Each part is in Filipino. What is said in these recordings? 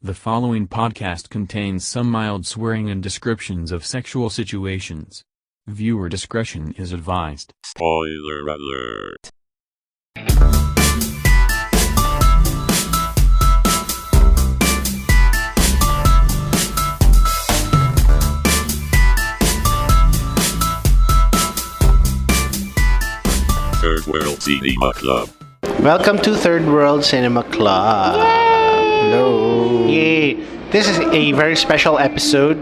The following podcast contains some mild swearing and descriptions of sexual situations. Viewer discretion is advised. Spoiler alert. Third World Cinema Club. Welcome to Third World Cinema Club. Hello. Yay. This is a very special episode.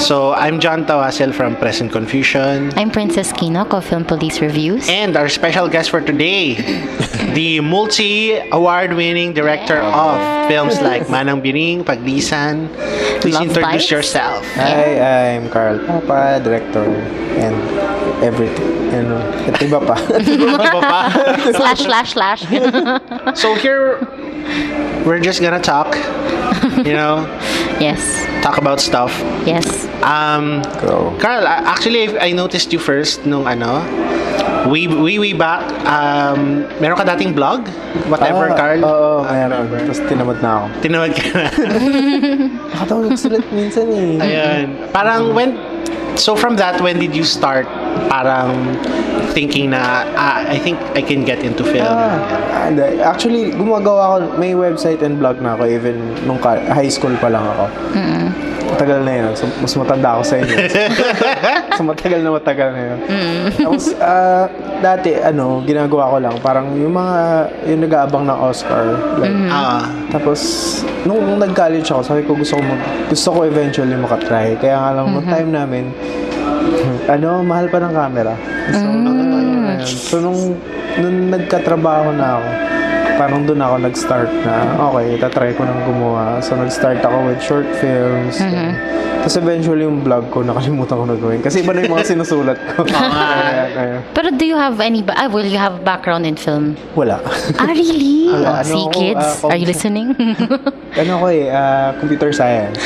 So, I'm John Tawasel from Present Confusion. I'm Princess Kinok of Film Police Reviews. And our special guest for today, the multi-award-winning director of films like Manang Biring, Paglisan. Please Love introduce Bites. yourself. Hi, I'm Carl Papa, director and everything. At iba pa. slash. So here, we're just gonna talk, Yes. talk about stuff. Yes. Go. Carl, actually, I noticed you first nung way back. Meron ka dating blog? Whatever, Carl? Oo, meron. Tapos tinamad na ako. Tinawag ka na. Nakatawag sulat minsan eh. Ayun. Parang so from that, when did you start parang thinking na, I think I can get into film? Hindi. Actually, gumagawa ako, may website and blog na ako even nung high school pa lang ako. Matagal na yun. So, mas matanda ako sa inyo. So, matagal na yun. Tapos, dati, ginagawa ko lang, parang yung nag-aabang ng Oscar. Like, tapos, nung nag-college ako, sabi ko gusto ko eventually makatry. Kaya nga lang, nung time namin, mahal pa ng camera. So, nung nagkatrabaho na ako, parang doon ako nag-start na, okay, itatry ko nang gumawa. So, nag-start ako with short films. Tapos eventually yung vlog ko, nakalimutan ko na gawin. Kasi iba na yung mga sinusulat ko. Pero do you have will you have background in film? Wala. Really? Wala. See, kids? Are you listening? Computer science.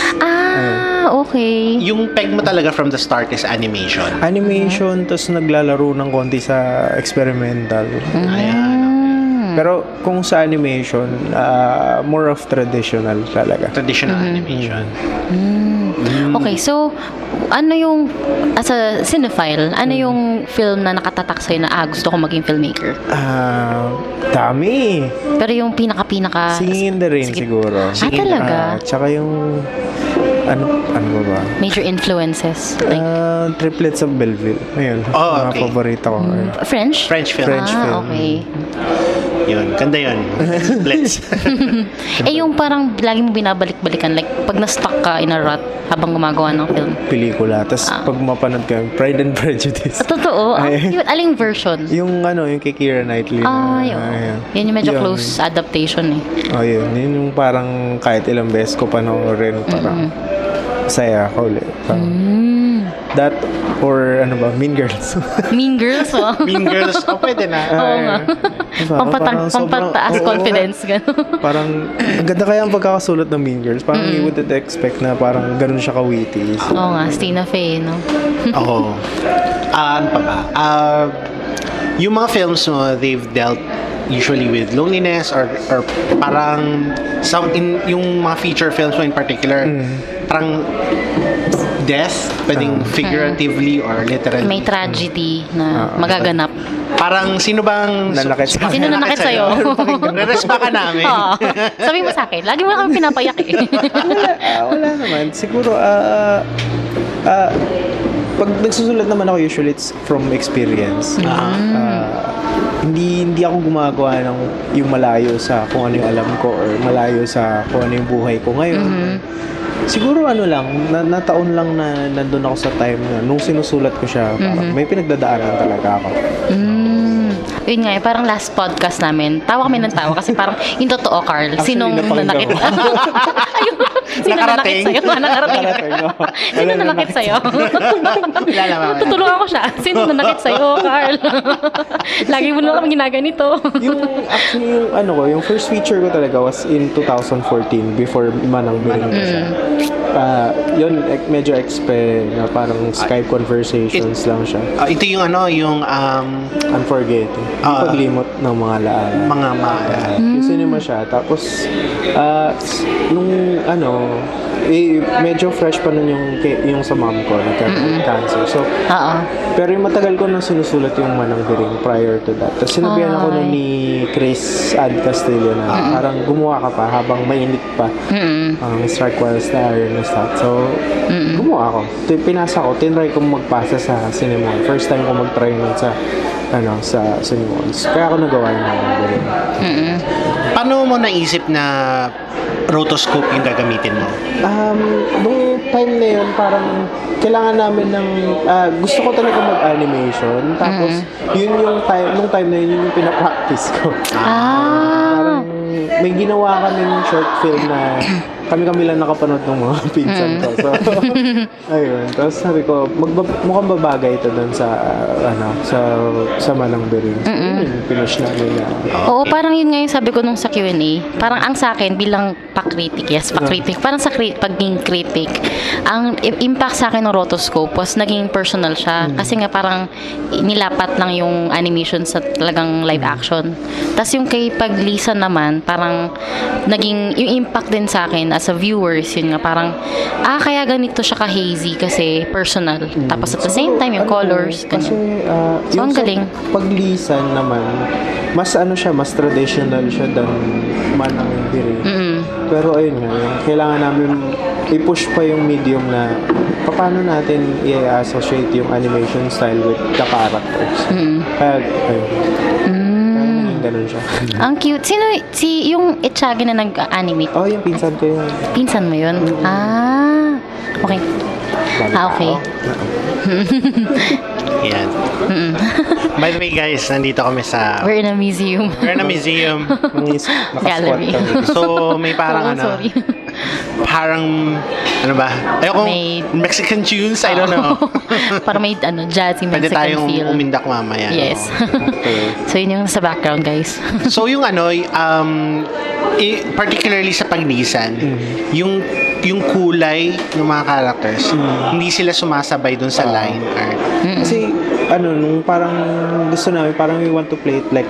Okay. Yung peg mo talaga from the start is animation. Animation, tapos naglalaro ng konti sa experimental. Pero kung sa animation, more of traditional talaga. Traditional animation. Okay, so ano yung as a cinephile, ano yung film na nakatatak sa'yo na gusto ko maging filmmaker? Dami. Pero yung pinaka Singing in the Rain siguro. Talaga? Tsaka yung ano ba? Major influences like Triplets of Belleville. Ayun. Oh, mga okay. paborito ko. French? French film. French film. Okay. Yun, ganda yun. Blitz. Yung parang lagi mo binabalik-balikan, like pag na-stuck ka in a rut habang gumagawa ng film. Pelikula. Tapos pag mapanood ka, Pride and Prejudice. Totoo? Yun, aling version? Yung kay Keira Knightley. Yun yung medyo close adaptation eh. Yun. Yun yung parang kahit ilang beses ko panoorin, parang saya ako ulit. That or Mean Girls. Mean Girls, Mean Girls, pwede na. Oo nga. Pampataas confidence. Parang, ang ganda kaya ang pagkakasulat ng Mean Girls. Parang you wouldn't expect na parang ganun siya ka-witty. Oo nga, Stina Fey, no? Oo. Ano pa ba? Yung mga films mo, they've dealt usually with loneliness or parang yung mga feature films mo in particular, parang death, pwedeng figuratively or literally. May tragedy na magaganap. Parang sino bang Nanakit sa- Sino nanakit sa'yo? Re-respa ka namin. Oo. Sabi mo sa akin, lagi mo na kami pinapayak eh. Wala naman. Siguro, pag nagsusulat naman ako, usually it's from experience. Hindi ako gumagawa ng yung malayo sa kung ano yung alam ko or malayo sa kung ano yung buhay ko ngayon. Siguro nataon lang na nandun ako sa time na nung sinusulat ko siya, parang may pinagdadaanan talaga ako. Yun nga, parang last podcast namin, tawa kami ng tawa kasi parang yung totoo, Carl. Sinong nanakit? Sino nanakit sa'yo? Nakarating. Sino nanakit sa'yo? Tutulungan ko siya. Sino nanakit sa'yo, Carl? Lagi mo na kami ginaganito. Yung first feature ko talaga was in 2014 before Manang Biring. Yun, medyo na parang Skype conversations lang siya. Ito yung Unforgetting. yung paglimot ng mga laala. Yung cinema siya. Tapos, nung medyo fresh pa nun yung sa mom ko, nagkaroon ng cancer. So, pero yung matagal ko nang sinusulat yung Manang Biring prior to that. Tapos sinabihan ako nun ni Chris Ad Castillo na parang gumawa ka pa habang mainit pa. Strike while the iron is hot. So, gumawa ako. Pinasa ko, tinry ko magpasa sa cinema. First time ko mag-try nun sa cinema. Kaya ako nagawa yung Manang Biring. Paano mo naisip na rotoscope yung gagamitin mo? Nung time na yun, parang kailangan namin ng gusto ko talaga mag-animation. Tapos, nung time na yun yung pinapractice ko. Parang may ginawa kami ng short film na kami lang nakapanood ng mga pinsan ko. So, ayun. Tapos sabi ko, mukhang babagay ito doon sa Manang Biring. So, pinush namin na. Oo, parang yun nga yung sabi ko nung sa Q&A. Parang ang sa akin, bilang pa-critic, parang sa pagiging critic, ang impact sa akin ng rotoscope was naging personal siya. Kasi nga parang nilapat lang yung animation sa talagang live action. Tapos yung kay Paglisan naman, parang naging, yung impact din sa akin as a viewers, yun nga parang, kaya ganito siya ka-hazy kasi personal. Tapos at the same time, yung colors. Kasi, so, ang galing. Paglisan naman, mas traditional siya than Manang Biring. Pero ayun nga, yung kailangan namin i-push pa yung medium na paano natin i-associate yung animation style with the characters. Kaya, ayun. Ganun siya. Ang cute. Yung Itchagi na nag-animate? Yung pinsan ko yun. Pinsan mo yun? Okay. Okay. Yan. By the way guys, nandito kami sa... We're in a museum. Gallery. So, may parang sorry. parang, ayoko, Mexican tunes, I don't know. Parang may, jazzy Mexican Pwede tayong feel. umindak mamaya. Yes. So, yun yung sa background, guys. So, yung particularly sa Paglisan, yung kulay ng mga characters, hindi sila sumasabay dun sa line art. Kasi, nung parang gusto namin, parang we want to play it like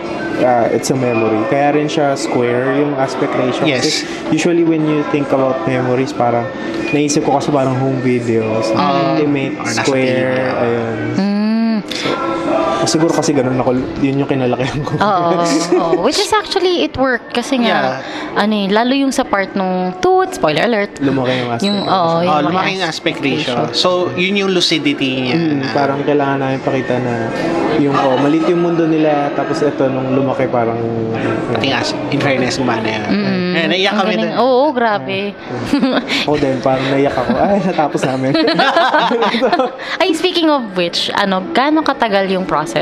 it's a memory. Kaya rin siya square yung aspect ratio. Yes. Kasi usually when you think about memories, parang naisip ko kasi parang home videos, intimate, square, ayun. Siguro kasi ganun ako, yun yung kinalakihan ko. Which is actually, it worked. Kasi nga, lalo yung sa part nung tooth, spoiler alert. Lumaki yung aspect ratio. Lumaki yung aspect ratio. So, yun yung lucidity niya. Parang kailangan namin pakita na yung, maliit yung mundo nila, tapos ito, nung lumaki parang... in fairness, gumana yan. Naiyak kami din. Oo, grabe. Ako din, parang naiyak ako. Natapos namin. Ay, speaking of which, gaano katagal yung process?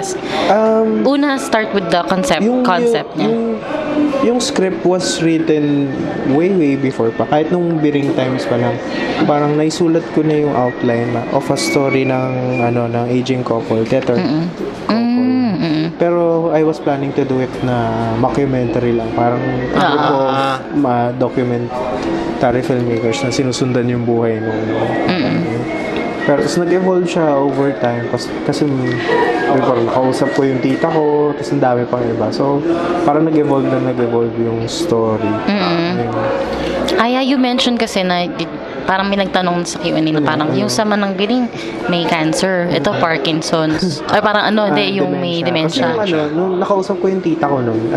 Una, start with the concept niya. Yung script was written way before pa. Kahit nung Biring Times pa lang. Parang naisulat ko na yung outline of a story ng aging couple, theater couple. Pero I was planning to do it na mockumentary lang. Parang documentary filmmakers na sinusundan yung buhay nung pero nag-evolve siya over time kasi parang nakausap ko yung tita ko, tapos ang dami pang iba. So, parang nag-evolve yung story. You mentioned kasi na parang may nagtanong sa Q&A na parang yung sa Manang Biring may cancer. Ito, Parkinson's. Or parang yung may dementia. Kasi nung nakausap ko yung tita ko nun,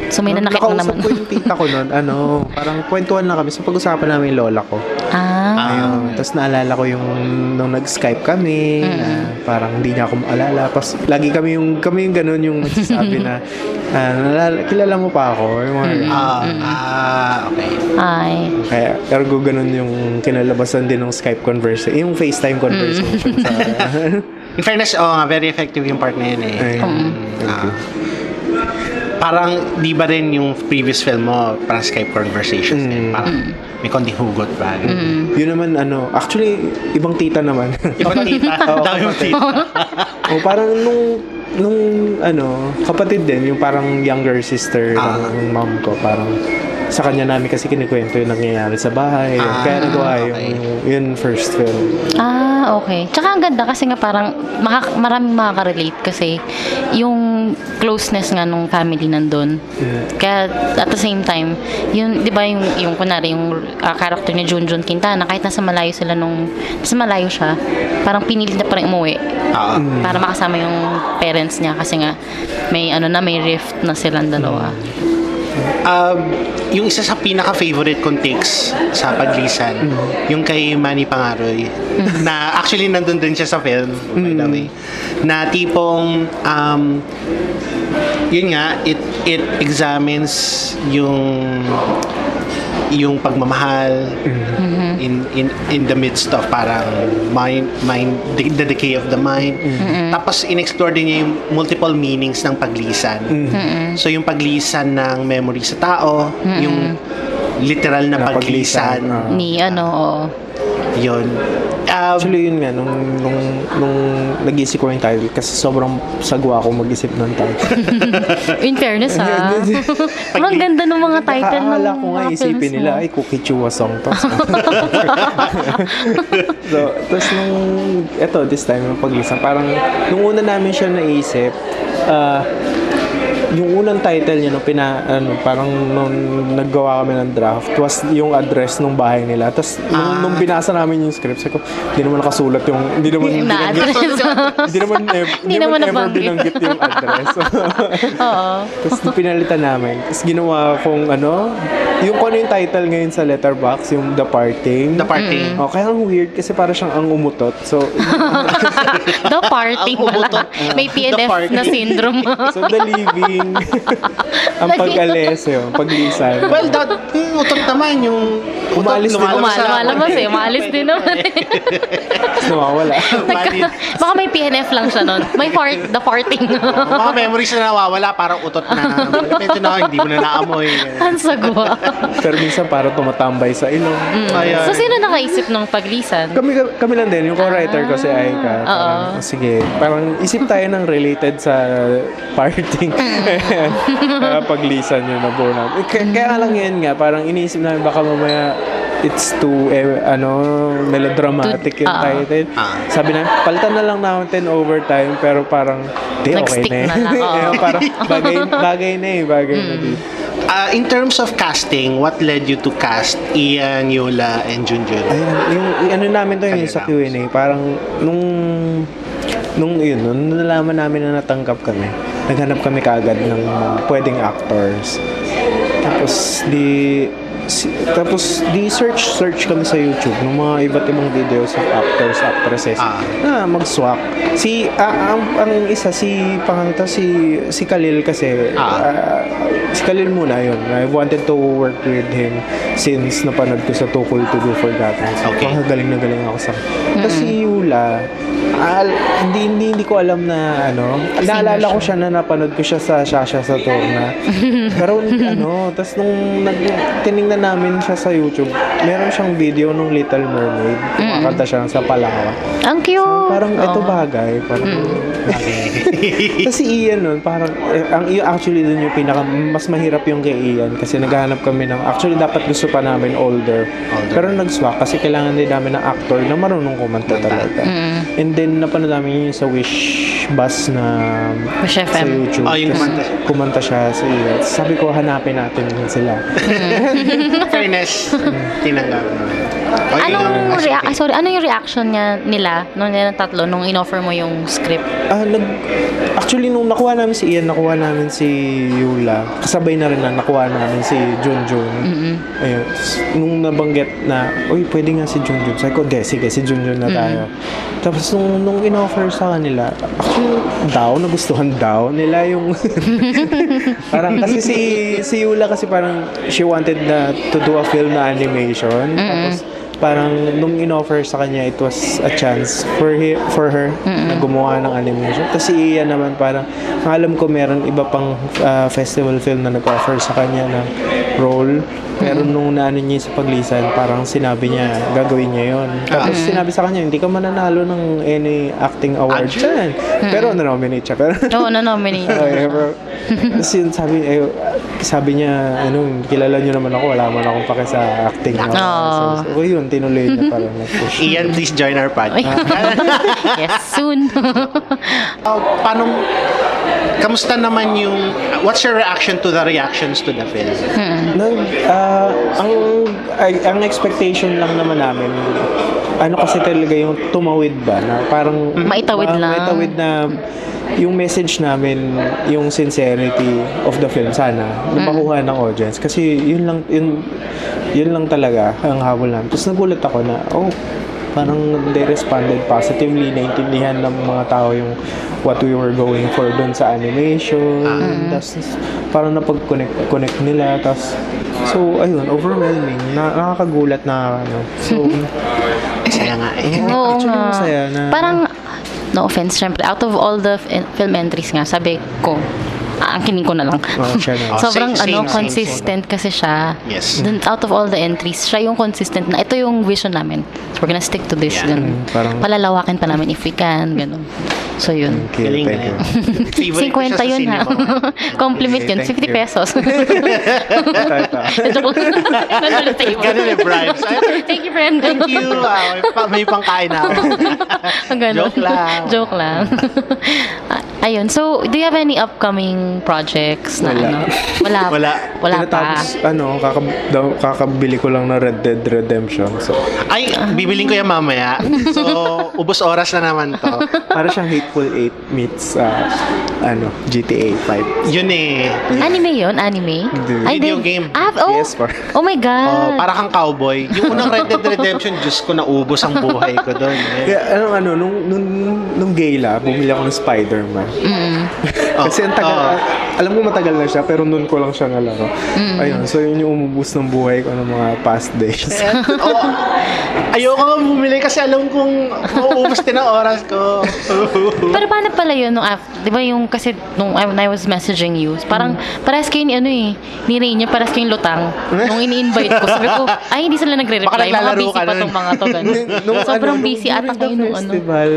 so may nanakit na naman. Nakausap ko yung tita ko nun, parang kwentuhan na kami. So, pag-usapan namin yung lola ko. Tapos naalala ko yung nung nag-Skype kami, na parang hindi niya ako maalala. Tapos lagi kami yung ganun yung nagsasabi na, kilala mo pa ako. Okay. Kaya, ergo ganun yung kinalabasan din ng Skype conversation, yung FaceTime conversation. In fairness, very effective yung part na yun parang di ba rin yung previous film mo parang Skype conversations din, parang may konting hugot ba? Yun naman actually ibang tita naman. Ibang tita? Dami yung tita. Parang nung kapatid din, yung parang younger sister ng mom ko, parang sa kanya namin kasi kinikwento yung nangyayari sa bahay. Kaya nagawa yung first film. Okay. Tsaka ang ganda kasi nga parang maraming makaka-relate kasi yung yung closeness nga nung family nandun. Kaya at the same time, yun, di ba yung kunwari, yung character ni Junjun Quintana, kahit nasa malayo siya, parang pinilit na parang umuwi. Para makasama yung parents niya kasi nga may rift na silang dalawa. Yung isa sa pinaka-favorite kong takes sa Paglisan, yung kay Manny Pangaroy, na actually nandun din siya sa film, by the way, na tipong, yun nga, it examines yung pagmamahal in the midst of parang the decay of the mind. Tapos in-explore din niya yung multiple meanings ng paglisan. So yung paglisan ng memory sa tao, yung literal na paglisan. Yun. Actually, yun nga, nung nag-isip ko yung title, kasi sobrang sagwa ako mag-isip ng title. In fairness, ang ganda ng mga title ng Akala ko nga, mga isipin films nila, mo. ay, Kukichua song to. So, tapos this time, yung paglisan, parang, nung una namin siya naisip, yung unang title niya parang nung naggawa kami ng draft was yung address ng bahay nila. Tapos nung binasa namin yung script, sabi ko, hindi naman nakasulat yung hindi naman ever binanggit yung address. Oo. Tapos nung pinalitan namin, tapos ginawa kong yung kung ano yung title ngayon sa Letterboxd, yung The Parting. The Parting. Kaya ang weird kasi para siyang ang umutot. So, The Parting wala. May PNF na syndrome. so the living, ang pag-alis, yung paglisan. Well, utot naman yung Umalis din. Lumalabas Umalis din naman Nawawala. Baka may PNF lang siya nun. May the farting. mga memories na nawawala, parang utot na. Medyo na, hindi mo na naamoy. Ang sagwa. Pero minsan parang tumatambay sa ilong. So, sino nakaisip ng paglisan? Kami lang din, yung co-writer ko si Aika. Parang, sige, parang isip tayo ng related sa parting. Paglisan yun na buo namin. Kaya lang yan nga, parang iniisip namin baka mamaya it's too melodramatic yung title. Sabi na, palitan na lang natin over time, pero parang okay Nag-stick na na lang. parang bagay na dito. In terms of casting, what led you to cast Ian, Yola, and Junjun? Ayun, yung namin to yung sa Q&A, parang nung nalaman namin na natanggap kami, naghanap kami kaagad ng pwedeng actors. Tapos di search kami sa YouTube ng mga iba't ibang videos of actors, actresses na mag-swak. Ang isa, si Khalil kasi, si Khalil muna yun. I wanted to work with him since napanood ko sa Too Cool to Be Forgotten. So, galing na galing ako sa Tapos si Yula, hindi ko alam na naalala ko siya na napanood ko siya sa Shasha Saturna. Pero tapos nung tiningnan namin siya sa YouTube, meron siyang video nung Little Mermaid. Kumakanta siya sa Palawa. Ang cute! So, parang ito bagay. Parang kasi Ian nun, parang actually dun yung mas mahirap yung kay Ian kasi naghahanap kami ng, actually dapat gusto pa namin older. Pero nag-swak kasi kailangan din namin ng actor na marunong kumanta talaga. And then napanood namin yung sa Wish Bus na Wish sa FM. YouTube. Yung Kumanta siya sa Ian. Sabi ko, hanapin natin sila. Fairness, tinanggap naman. Anong yung reaction nila nung tatlo nung in-offer mo yung script? Actually, nung nakuha namin si Ian, nakuha namin si Yula. Kasabay na rin nakuha namin si Junjun. Ayun. Nung nabanggit na, pwede nga si Junjun. Sabi ko, sige, si Junjun na tayo. Tapos nung in-offer sa kanila, actually, nagustuhan nila yung parang kasi si Yula kasi parang she wanted to do a film na animation. Tapos parang nung in-offer sa kanya, it was a chance for her na gumawa ng animation. Tapos si Ian naman parang, alam ko meron iba pang festival film na nag-offer sa kanya ng role. Pero nung naano niya sa Paglisan, parang sinabi niya, gagawin niya yon. Tapos sinabi sa kanya, hindi ka mananalo ng any acting award dyan. Pero na-nominate siya. Oo, na-nominate. Tapos yun, sabi, sabi niya, kilala niyo naman ako, wala man akong pake sa acting. So, yun, tinuloy niya parang nag-push. Ian, please join our podcast. Yes, soon. Kamusta naman what's your reaction to the reactions to the film? Ang expectation lang naman namin, kasi talaga yung tumawid ba, na parang Maitawid lang. Maitawid na yung message namin, yung sincerity of the film, sana napakuha ng audience, kasi yun lang talaga ang habol namin. Tapos nagulat ako na parang they responded positively, naintindihan ng mga tao yung what we were going for doon sa animation. Tapos parang napag-connect nila. Tapos so ayun, overwhelming, nakakagulat na so Masaya nga eh. Oo actually nga. masaya na Parang, no offense, syempre, out of all the film entries nga, sabi ko, angkinin ko na lang. siya na. Sobrang Same. consistent kasi siya. Yes. Then, out of all the entries, siya yung consistent na ito yung vision namin. So, we're gonna stick to this. Yeah. Ganun. Parang Palalawakin pa namin if we can. Ganun. So, yun. Galing, thank you. Favorite ko siya 50 sa yun ha. cinema. Compliment Okay, yun. thank 50 you. pesos. Joke lang. Nanalo table. Ganun yung bribes. Thank you, friend. Thank you. May pangkain na ako. Ganun. Joke lang. Joke lang. Ayun. So, do you have any upcoming projects na Wala. Wala pa. Tinatapos, kakabili ko lang na Red Dead Redemption. So, Ay, bibiling ko yan mamaya. So, ubos oras na naman to. para siyang Hateful Eight meets GTA 5. Yun eh. Anime yun? Anime? Video game. PS4. Oh my God. Para kang cowboy. Yung unang Red Dead Redemption, Diyos ko, naubos ang buhay ko doon. Kaya nung gala, bumili ako ng Spider-Man. Kasi ang tagal, alam ko matagal na siya, pero noon ko lang siya nalaro. Ayun, so yun yung umubos ng buhay ko ng mga past days. Ayoko nga bumili kasi alam kong mauubos din ang oras ko. Pero paano pala yun di ba yung kasi nung when I was messaging you, parang parehas kayo ni Rain niya, parehas kayong lutang. Nung ini-invite ko, sabi ko, ay hindi sila nagre-reply. Baka Mga naglalaro busy ka pa nun. tong mga to. Ganun. Sobrang busy ata kayo nung festival,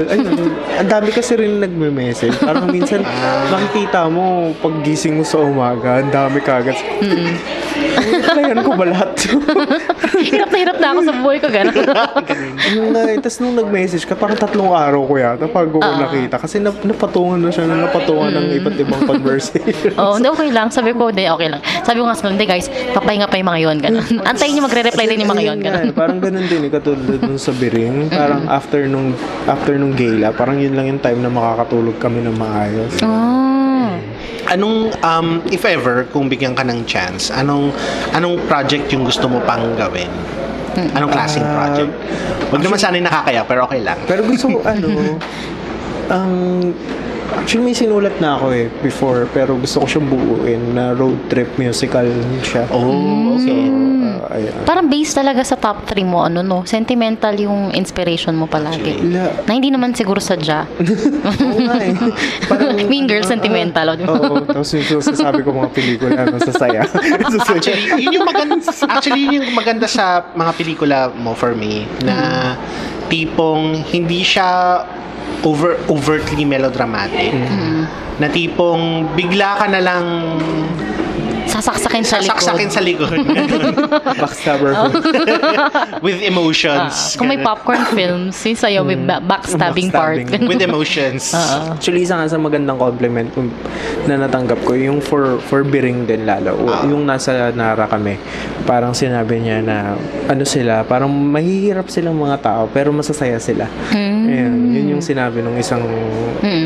ang dami kasi rin nagme-message. Parang minsan, makikita mo, pag gising mo sa umaga, ang dami kagad. Kailan ko ba lahat? Hirap na ako sa buhay ko, gano'n. Tapos nung nag-message ka, parang 3 araw ko yata pag ko nakita. Kasi napatungan na siya, napatungan ng iba't ibang conversation. Hindi, okay lang. Sabi ko, okay lang. Sabi ko nga sa hindi guys, papahinga pa yung mga yun, gano'n. Antayin niyo magre-reply din yung mga yun, gano'n. Parang ganun din, katulad dun sa Biring. Parang after nung gala, parang yun lang yung time na makakatulog kami ng maayos. Anong, if ever, kung bigyan ka ng chance, anong project yung gusto mo pang gawin? Anong klaseng project? Huwag naman sana yung nakakaya, pero okay lang. Pero gusto ko, actually may sinulat na ako before, pero gusto ko siyang buuin na road trip musical siya. Oh, okay. Ayan. Parang based talaga sa top 3 mo, sentimental yung inspiration mo palagi. Actually, Na hindi naman siguro sadya. Oo nga eh. Parang, Mean Girl sentimental. Oo, tapos yung sasabi ko mga pelikula, sasaya. Actually, yun yung maganda sa mga pelikula mo for me, na tipong hindi siya overtly melodramatic. Na tipong bigla ka na lang Sasaksakin sa likod. Backstabber. With emotions. Kung may popcorn films, yung sa'yo may backstabbing part. With emotions. Actually, isa nga sa magandang compliment na natanggap ko, yung for Biring din lalo. Yung nasa Nara kami, parang sinabi niya na sila, parang mahihirap silang mga tao, pero masasaya sila. Ayan, yun yung sinabi ng isang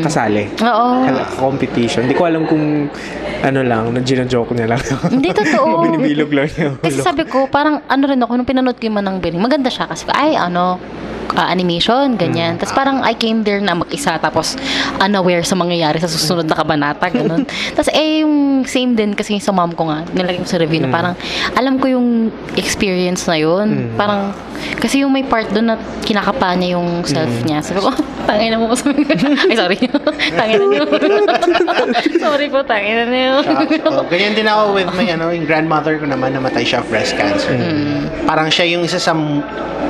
kasali. Oo. Competition. Hindi ko alam kung na-gina-joke niya lang. Hindi, totoo. Binibilog lang niya. Kasi sabi ko, parang rin ako, nung pinanood ko yung Manang Biring, maganda siya kasi, animation, ganyan. Tapos parang I came there na mag-isa, tapos unaware sa mangyayari sa susunod na kabanata, ganun. Tapos yung same din kasi sa mom ko nga, nilagay ko sa review na parang, alam ko yung experience na yun. Parang, kasi yung may part doon na kinakapa niya yung self niya. Sabi ko, tangin na mo. Ay, sorry. Tangin na niyo. Sorry po, tangin na niyo. Ganyan din ako with my, yung grandmother ko naman, namatay siya of breast cancer. Parang siya yung isa sa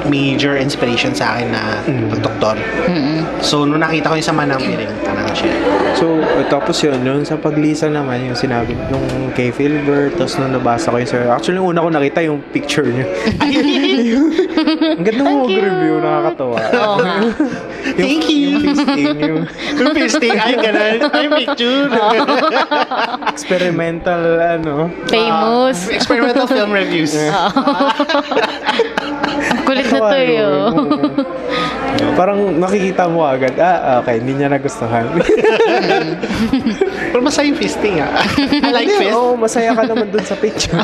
major inspiration sa akin na pagdoktor. So, nung nakita ko yung sa Manang Biring, parang siya. So, tapos yun sa paglisa naman, yung sinabi, yung kay Philbert, tapos nung nabasa ko yung sir, actually, una ko nakita yung picture niya. Ang ganda mo mag-review, nakakatawa. Oo nga. Thank you. Yung fisting, ay, ganun. Ay, picture. Experimental, Famous. Experimental film reviews. Ang kulit na to yun. Parang makikita mo agad, okay, hindi niya nagustuhan. Pero masaya yung fisting, I like fist. Oo, masaya ka naman dun sa picture.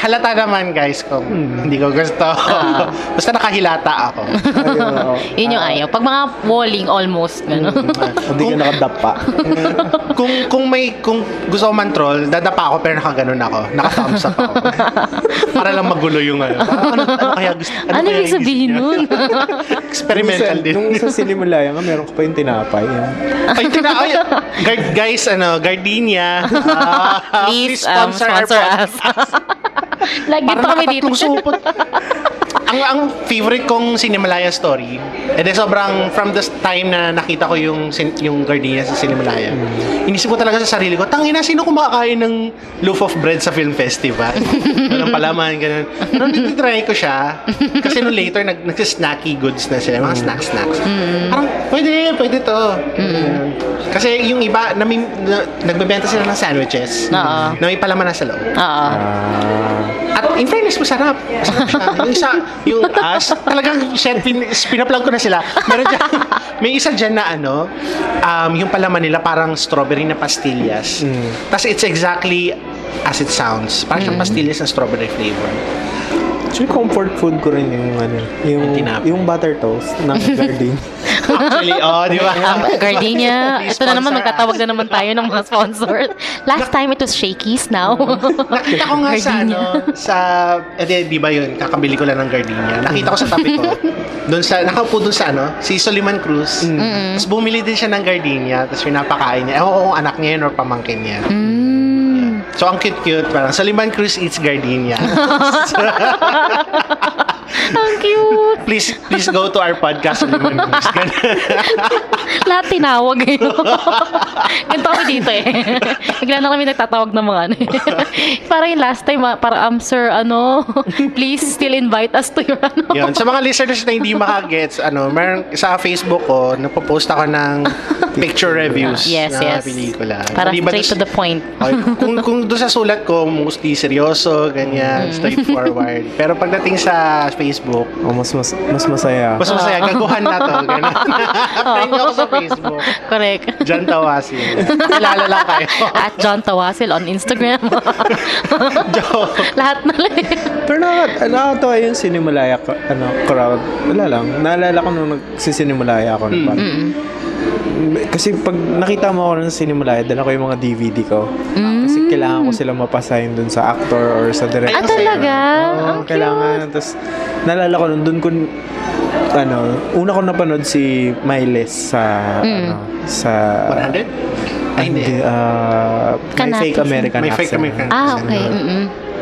Halata naman, guys, kung hindi ko gusto. Basta nakahilata ako. Yun yung ayaw. Pag mga walling, almost. Gano'n. Hindi ka nakadapa. Kung gusto ko man troll, dadapa ako pero nakaganon ako. Naka-thumbs up ako. Para lang magulo yung ano kaya gusto. Ano kaya yung sabihin nun? Experimental din. Nung sa Sinimulaya nga, meron ka pa yung tinapay. Ay, guys, Gardenia. Please sponsor us. Lagi pa kami dito. Supot. ang favorite kong Cinemalaya story, sobrang from the time na nakita ko yung Gardenia sa Cinemalaya, inisip ko talaga sa sarili ko, tangina, sino kumakain ng loaf of bread sa film festival? Walang palaman, ganun. Pero nititry ko siya, kasi nung later, nag-snacky goods na sila, mga snacks. Parang, pwede to. Kasi yung iba, nagbebenta sila ng sandwiches, na may palaman na sa loob. At in fairness, masarap siya. Yung as, talagang pinaplug ko na sila. May isa dyan na yung palaman nila parang strawberry na pastillas. Tapos it's exactly as it sounds. Parang siyang pastillas na strawberry flavor. Actually, comfort food ko rin yung butter toast ng Gardenia. Actually, di ba? Gardenia, ito na naman, Sponsor magtatawag na naman tayo ng mga sponsors. Last time it was Shakey's, now. Nakita ko nga di ba yun, kakabili ko lang ng Gardenia. Nakita ko sa tabi ko, nakaupo doon sa si Soliman Cruz. Tapos bumili din siya ng Gardenia, tapos pinapakain niya. Ewan ko kung anak niya yun or pamangkin niya. So, ang cute-cute, parang Soliman Cruz eats Gardenia. Ang cute. Please go to our podcast, Soliman Cruz. Lahat tinawag eh. Ganito kami dito eh. Bigla na kami nagtatawag ng mga Parang yung last time, parang sir, please still invite us to your Yun. Sa mga listeners na hindi makagets, meron sa Facebook ko, nagpo-post ako ng picture reviews ng pelikula. Para straight to the point. Kung doon sa sulat ko, mostly seryoso, ganyan, straightforward. Pero pagdating sa Facebook, mas masaya. Mas masaya, gaguhan na to. Friend ako sa Facebook. Correct. John Tawasil. Kilala lang kayo. At John Tawasil on Instagram. Lahat na lang. Pero nakakatawa yung Sinimalaya crowd. Wala lang. Naalala ko nung nagsisinimulaya ako. Kasi pag nakita mo ako ng Sinimalaya, dala ko yung mga DVD ko. Kasi kailangan ko sila mapasign dun sa actor or sa director. Talaga? Oo, kailangan. Tapos, naalala ko dun ko, una ko napanood si Miles sa 100? Ay, hindi. My Fake American My Accent. Fake American Ah, okay.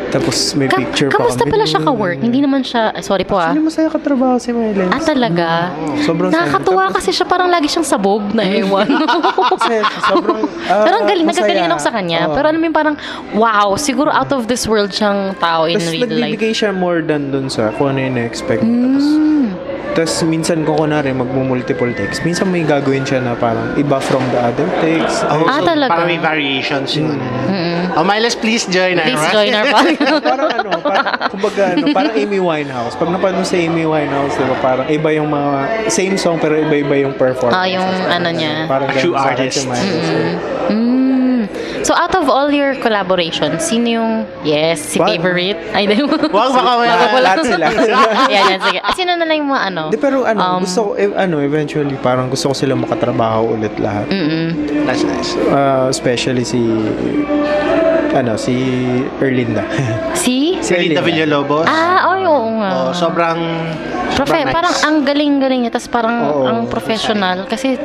Tapos may picture pa Kamusta kami. pala siya ka-work? Hindi naman siya, sorry po Actually, masaya katrabaho si Miles. talaga? Sobrang Nakakatuwa kasi siya parang lagi siyang sabog na ewan. Sobrang Pero ang galing, masaya. nagagalingan ako sa kanya. Oo. Pero alam mo yung parang, wow, siguro out of this world siyang tao in Tapos real life. nagbibigay siya more than dun sa kung ano yung na-expect. Tapos minsan ko kunwari magmo-multiple takes. Minsan may gagawin siya na parang iba from the other takes. Talaga? Parang may variations yung Miles, please join Please join our podcast. parang Amy Winehouse. Pag napanood sa Amy Winehouse, diba, parang iba yung mga same song pero iba-iba yung performance. Yung niya. Parang True ganun sa akin artist. si Miles. So, out of all your collaborations, sino yung, si What? favorite? Ay, di mo. Wag baka may Lahat sila. Yan, sige. Sino na lang yung mga Di, pero gusto ko, eventually, parang gusto ko sila makatrabaho ulit lahat. That's nice. Especially si Erlinda. Si? Si Linda Villalobos. Oo nga. Sobrang Sobrang nice. Parang ang galing-galing niya, tapos parang Oo, ang professional. Kasi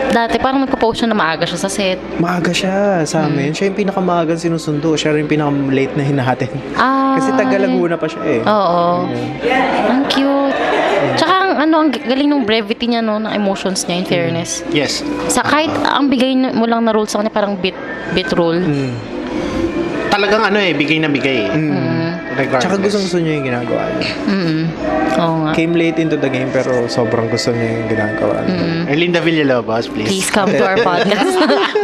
dati parang nagpo-post siya na maaga siya sa set. Maaga siya sa amin. Siya yung pinakamagang sinusundo. Siya rin yung pinaka-late na hinahatin. Kasi taga Laguna pa siya eh. Oo. Ang cute. Tsaka ang galing ng brevity niya, no, ng emotions niya, in fairness. Yes. Sa kahit ang bigay mo lang na role sa kanya, parang bit role. Talagang bigay na bigay. Regardless. Tsaka gusto niya yung ginagawa niya. Oo nga. Came late into the game pero sobrang gusto niya yung ginagawa niya. Erlinda Villalobos, please. Please come to our podcast.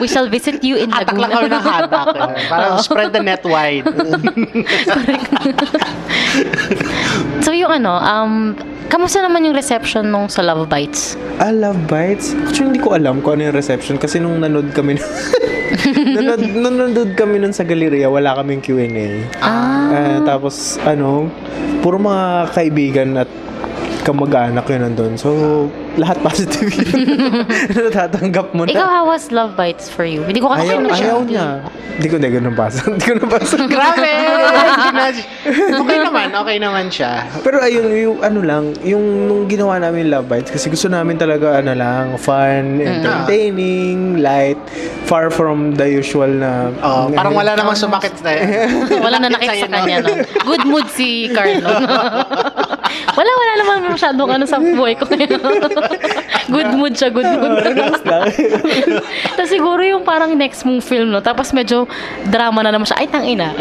We shall visit you in Hatak lang kami Laguna. ng hatak. Parang spread the net wide. So yung kamusta naman yung reception nung sa Love Bites? Love Bites? Actually, hindi ko alam kung ano yung reception kasi nung nanood kami nanood kami nun sa Galleria, wala kaming Q&A. Tapos, puro mga kaibigan at kamag-anak yun nandun. So, lahat positive yun. Natatanggap mo na. Ikaw, how was Love Bites for you? Hindi ko kasi Ayaw niya. Hindi ko nabasa. Grabe! Okay naman siya. Pero ayun, yung nung ginawa namin Love Bites, kasi gusto namin talaga, fun, entertaining, light, far from the usual na... parang wala namang sumakit na wala na nakita sa kanya, no? Good mood si Carlo. Wala naman masyadong sa buhay ko. Good mood siya, good mood. Tapos siguro yung parang next mong film, no? Tapos medyo drama na naman siya. Ay, tangina.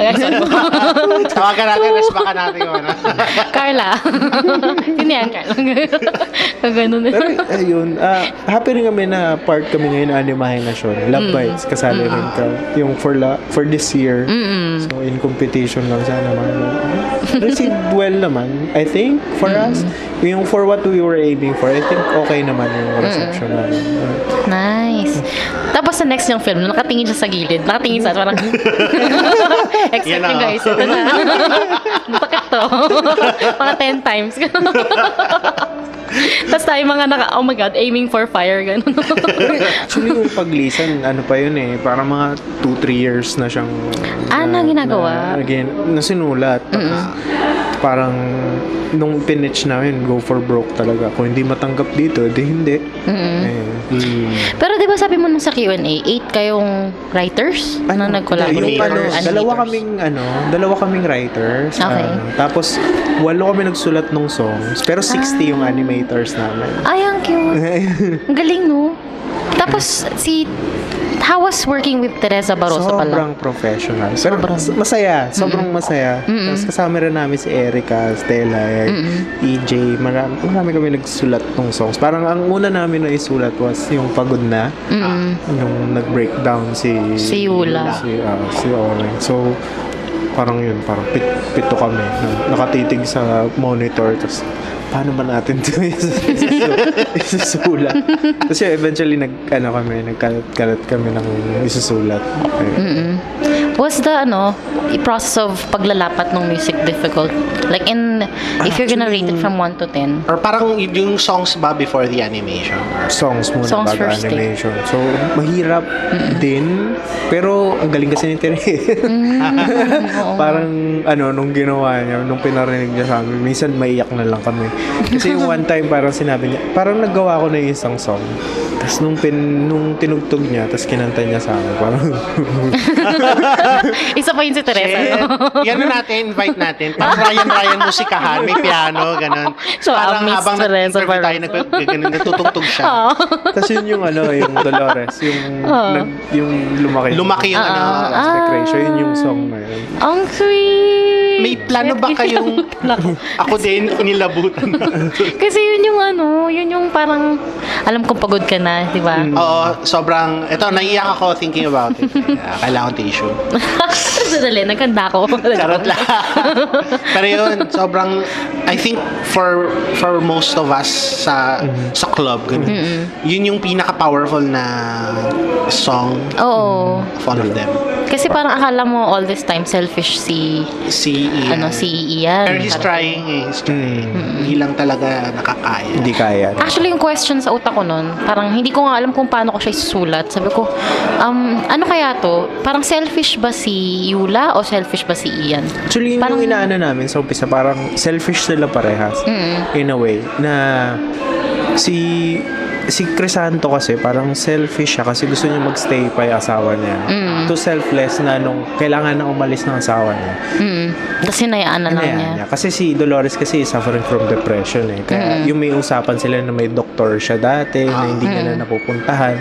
Tawagan natin, respakan natin yun. Carla. Sino yan, Carla? Ganun. Pero ayun, happy rin kami na part kami ngayon na animation. Love Bites, kasali rin ka. Yung for this year. So, in competition lang sana naman. Received well naman, I think, for us. Yung for what we were aiming for, I think okay naman yung reception namin. Nice. Tapos sa next niyang film, nakatingin siya sa gilid. Nakatingin sa parang... Except yung guys, ito na. Bakit to? Mga 10 times. Tapos tayo mga oh my God, aiming for fire. Ganun. Actually, yung paglisan, pa yun eh. Parang mga 2-3 years na siyang... na ginagawa? Na sinulat. Parang nung pinitch namin, go for broke talaga. Kung hindi matanggap dito, di hindi. Pero di ba sabi mo nung sa Q&A, 8 kayong writers na nag-collaborate? Dalawa kaming writers. Okay. Tapos, 8 kami nagsulat ng songs. Pero 60 yung animators namin. Ay, ang cute. Ang galing, no? Tapos, how was working with Teresa Barosa pala? Sobrang professional. Pero masaya. Sobrang masaya. Tapos kasama rin namin si Erica, Stella, EJ. Marami kami nagsulat ng songs. Parang ang una namin na isulat was yung Pagod Na. Yung nag-breakdown si Yula. Si Oren. So, parang pito kami. Nakatitig sa monitor. Tapos, paano ba natin ito isusulat? Kasi eventually nagkalat kami ng isusulat. Was the process of paglalapat ng music difficult? Like if you're gonna rate it from 1 to 10? Or parang yung songs ba before the animation? Songs muna Songs bago first, animation. So, mahirap din. Pero, ang galing kasi ni Tere. Parang, nung ginawa niya, nung pinarinig niya sa amin, minsan maiyak na lang kami. Kasi yung one time, parang sinabi niya, parang naggawa ko na yung isang song. Tapos nung tinugtog niya, tapos kinanta niya sa akin, parang... Isa pa yun si Teresa. Yan na natin, invite natin. Parang Ryan musikahan, may piano, ganun. So, parang Miss habang Teresa nag-interview tayo, natutugtog siya. Tapos yun yung yung Dolores, yung lumaki yung aspect ratio, yun yung song na yun. Ang sweet! May plano ba kayong ako din inilabutan? Kasi yun yung parang alam kong pagod ka na, di ba? Oo, sobrang naiiyak ako thinking about it. Kailangan tissue. Sadali, nagkanda ako. Charot lang. Pero yun, sobrang I think for most of us sa club, yun yung pinaka-powerful na song Oo. of all of them. Kasi Kasi parang akala mo all this time selfish si Ian. si Ian. Pero he's trying eh. He's trying. Hindi lang talaga nakakaya. Hindi kaya. Actually, yung question sa utak ko nun, parang hindi ko nga alam kung paano ko siya isusulat. Sabi ko, ano kaya to? Parang selfish ba si Yula o selfish ba si Ian? Actually, yun Parang- yung inaano namin sa umpisa, parang selfish sila parehas. In a way, na si Crisanto kasi parang selfish siya kasi gusto niya magstay pa yung asawa niya. Too selfless na nung kailangan na umalis ng asawa niya. Kasi nayaan na lang Hinayaan niya. Kasi si Dolores kasi suffering from depression eh. Kaya yung may usapan sila na may doktor siya dati na hindi niya na napupuntahan.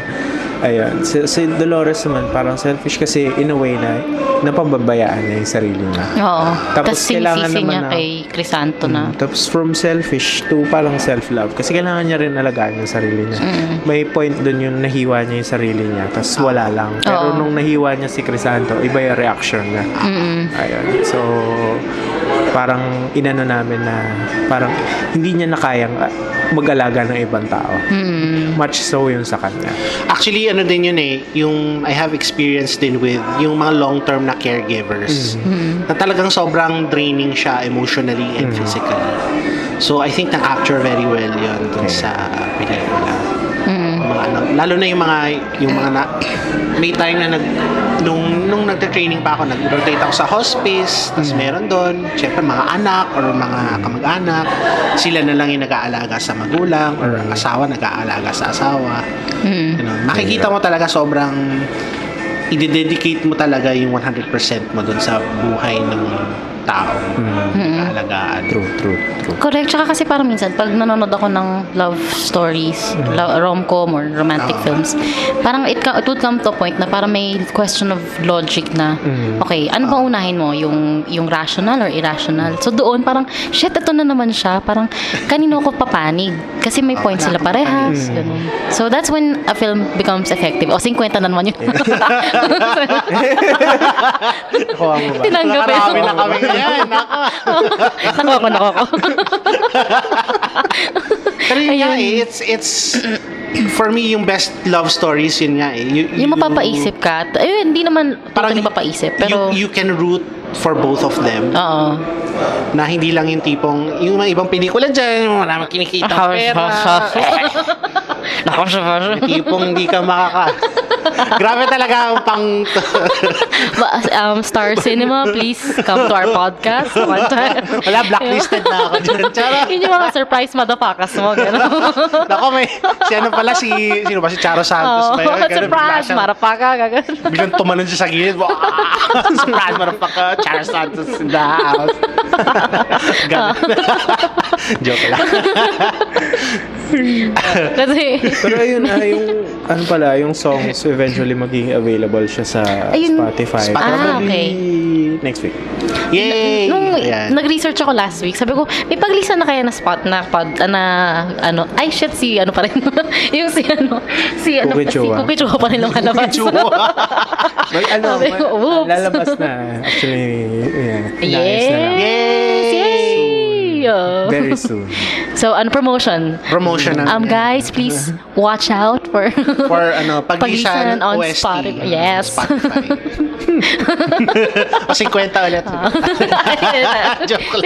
Ayun. Si Dolores naman parang selfish kasi in a way na napababayaan niya yung sarili niya. Oo. Tapos Tapos kailangan sinisisi naman niya na- kay Crisanto na. Tapos from selfish to parang self-love. Kasi kailangan niya rin alagaan yung sarili niya. May point dun yung nahiwa niya yung sarili niya. Tapos wala lang. Pero Oo. nung nahiwa niya si Crisanto, iba yung reaction niya. Ayun. So, parang inano namin na parang hindi niya na kayang mag-alaga ng ibang tao. Much so yun sa kanya. Actually, ano din yun eh, yung I have experience din with yung mga long-term na caregivers na talagang sobrang draining siya emotionally and physically. So, I think na-capture very well yun dun sa pelikula. Mga ano, lalo na yung mga may time na nung nagte-training pa ako, nag-rotate ako sa hospice, tapos meron doon, syempre mga anak or mga kamag-anak, sila na lang yung nag-aalaga sa magulang or asawa nag-aalaga sa asawa. Ganun. Makikita mo talaga sobrang i-dedicate mo talaga yung 100% mo doon sa buhay ng tao nag-aalagaan. True. Correct. Tsaka kasi parang minsan, pag nanonood ako ng love stories, rom-com or romantic films, parang it would come to a point na parang may question of logic na, okay, ano bang unahin mo? Yung rational or irrational? So doon, parang, shit, ito na naman siya. Parang, kanino ko papanig? Kasi may point sila parehas. Ganun. So that's when a film becomes effective. O, 50 na naman yun. Nakuha mo ba? Tinanggap eh. Nakarami na kami ngayon. Nakoko. Pero yun nga eh, it's for me yung best love stories yun nga eh. Yung mapapaisip ka. Ayun, hindi naman totally mapapaisip. Pero, you can root for both of them oo. na hindi lang yung tipong yung mga ibang pelikula dyan wala mang kinikita pera yung tipong hindi ka grabe talaga ang Star Cinema, please come to our podcast one time. wala, blacklisted na ako dyan. Charo. Yun yung mga surprise motherfuckers mo. Gano'n. Nako, sino ba si Charo Santos ba yun? Ganun, Surprise, bigla siyang- marapaka. Gano'n. Biglang tumanon siya sa gilid. Wow! Surprise, motherfucker. Charo Santos in the house. Ganun. Joke lang. Kasi, Pero ayun, yung ano pala, yung songs eventually magiging available siya sa Ayun. Spotify. Ah, okay. Next week. Yay! nung Ayan. nag-research ako last week, sabi ko, may paglista na kaya na spot na ay shit, si ano pa rin. Yung si Cookie Chua. Cookie Chua pa rin lumalabas. May Sabi ko, oops. lalabas na. Actually, yeah. Nais na lang. Yay! Very soon. So, promotion. Promotion na. Guys, please watch out for Paglisan on OST. Spotify. Yes. Spotify. O 50 ulit. Joke lang.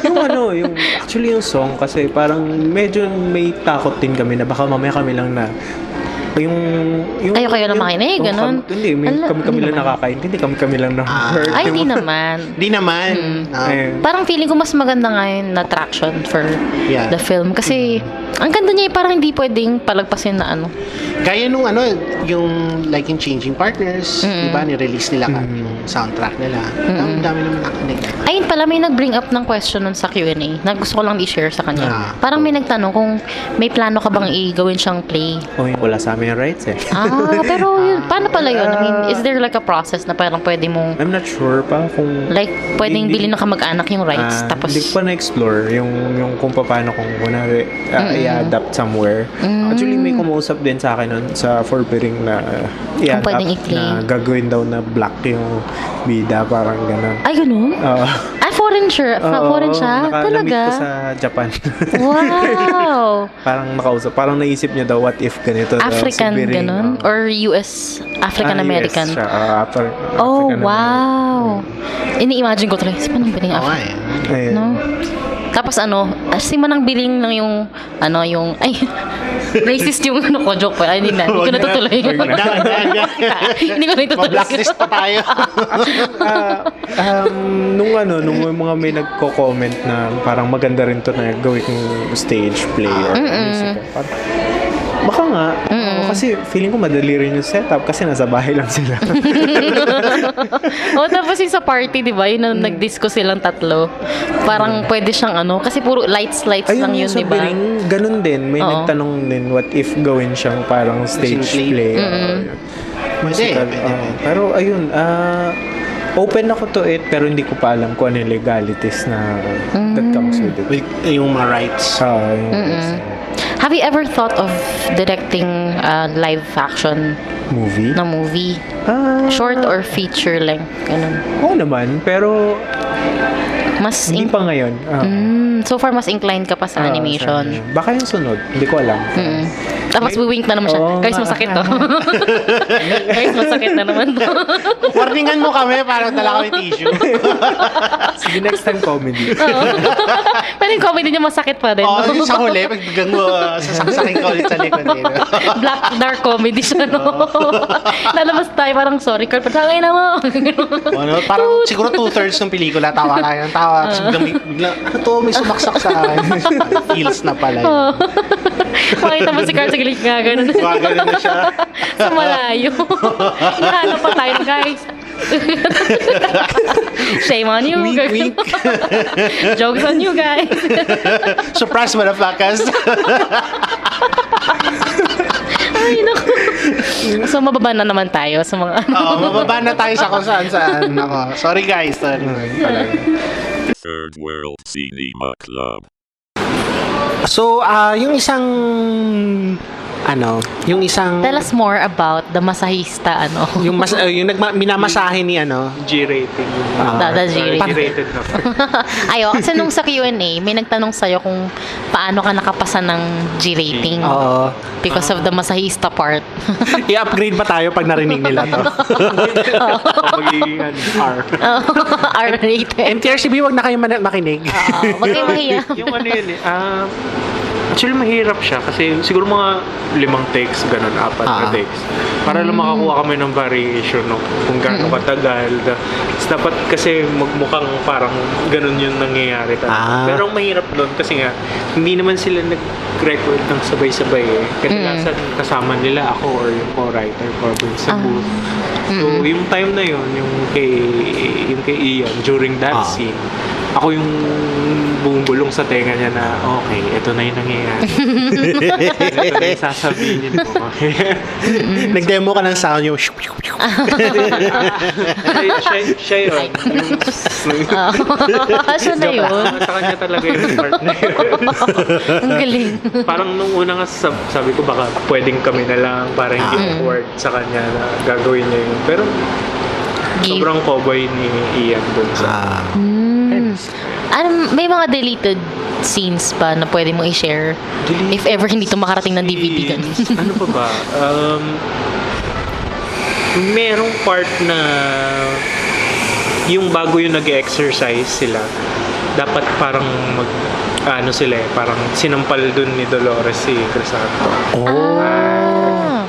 50. Actually yung song kasi parang medyo may takot din kami na baka mamaya kami lang na Ayaw kayo lang makinig, ganun? Hindi, Ala, kami hindi lang naman. nakakaintindi, kami lang na hurt. Ay, hindi naman. Di naman. Ayun. Parang feeling ko mas maganda nga yung attraction for Yeah. the film. Kasi, ang ganda niya parang hindi pwedeng palagpasin na ano. Gaya nung yung like yung Changing Partners, di ba, ni-release nila yung soundtrack nila. Ang dami naman nakinig. Ayun pala, may nag-bring up ng question nun sa Q&A na gusto ko lang i-share sa kanya. Parang may nagtanong kung may plano ka bang i-gawin siyang play. Wala sa amin yung rights eh. Pero yun, paano pala yun? I mean, is there like a process na parang pwede mong, I'm not sure pa kung like, pwedeng Hindi- bilhin ng kamag-anak yung rights, tapos, hindi ko pa na-explore yung kung paano kung kunwari i-adapt somewhere. Actually, may kumausap din sa akin ganun sa Forbidden na Kung pwedeng i-play. na gagawin daw na black yung bida, parang ganun. Ay, ganun? Oo. Foreign siya? Foreign siya? Nakalamit Talaga? ko sa Japan. Wow! Parang nakausap. Parang naisip niya daw, what if ganito daw, African, si Bering, ganun? Or US, African-American? US siya. Oh, African-American. wow! Ini-imagine ko tuloy, si Manang Biling Oo nga African. eh. Ayun. No? Tapos si Manang Biling lang yung, ay, racist yung ko, joke pa. Ay, hindi na, hindi ko natutuloy. Hindi ko natutuloy. Ma-blacklist pa tayo. Nung mga may nagko-comment na parang maganda rin to na gawin kong stage play or musical. Baka nga, kasi feeling ko madali rin yung setup kasi nasa bahay lang sila. Tapos yung sa party, di ba? Yung nag-disco silang tatlo. Parang pwede siyang kasi puro lights lang yun, sa di ba? Bering, ganun din. May Oo. nagtanong din, what if gawin siyang parang stage play? Musical. Pero ayun, open ako to it, pero hindi ko pa alam kung ano yung legalities na that comes with it. Yung mga rights. Have you ever thought of directing a live action Movie? na movie? Short or feature length? Ganun. Oo naman, pero Mas hindi pa ngayon. so far, mas inclined ka pa sa animation. Baka yung sunod, hindi ko alam. Tapos wiwink na naman siya. Oo Guys, nga. masakit to. Guys, masakit na naman to. Warningan mo kami para dala kami tissue. Sige, next time comedy. Pero yung comedy niya masakit pa din. Oo, yung sa huli, pag biglang mo, sasaksakin ka ulit sa likod. Black dark comedy siya, no? Lalabas tayo parang, sorry, Carl, patangay na mo. Parang siguro 2/3 ng pelikula, tawa tayo ng tawa. Tapos biglang, ano to, may sumaksak sa akin. Feels na pala yun. Makita mo si Carl sa gilid nga, ganun. Gagano na siya. Sa malayo. Hinahanap pa tayo, guys. Shame on you. Wink, wink. Jokes on you, guys. Surprise, motherfuckers. Ay, naku. So, mababa na naman tayo sa mga Oo, mababa na tayo sa kung saan. Ako. Sorry guys. Sorry. Third World Cinema Club. So, yung isang Tell us more about the masahista, yung minamasahe ni G-rating. Dada G-rating. G-rated na pa. Ayo, kasi nung sa Q&A, may nagtanong sa'yo kung paano ka nakapasa ng G-rating. Oo. Because of the masahista part. I-upgrade pa tayo pag narinig nila to. Magiging R. R-rated. MTRCB, wag na kayo makinig. Wag kayo mahiya. Yung yun actually mahirap siya kasi siguro mga 5 takes, ganun, 4 na takes. Para lang makakuha kami ng variation no, kung gaano katagal. Tapos dapat kasi magmukhang parang ganun yung nangyayari talaga. Pero ang mahirap doon kasi nga, hindi naman sila nag-record ng sabay-sabay eh. Kadalasan kasama nila ako or yung co-writer ko dun sa booth. So, yung time na yun, yung kay Ian, during that scene, ako yung bumubulong sa tenga niya na, okay, ito na yung nangyayari. Ito na yung sasabihin mo. Nag-demo ka ng sound yung siya yun. Siya na yun. Sa kanya talaga yung part na yun. Ang galing. Parang nung una nga sabi ko baka pwedeng kami na lang para hindi awkward sa kanya na gagawin niya yun. Pero sobrang cowboy ni Ian dun sa may mga deleted scenes ba na pwede mo i-share? If ever hindi to makarating ng DVD ganun. Ano pa ba? Merong part na yung bago yung nag-exercise sila, dapat parang parang sinampal dun ni Dolores si Crisanto.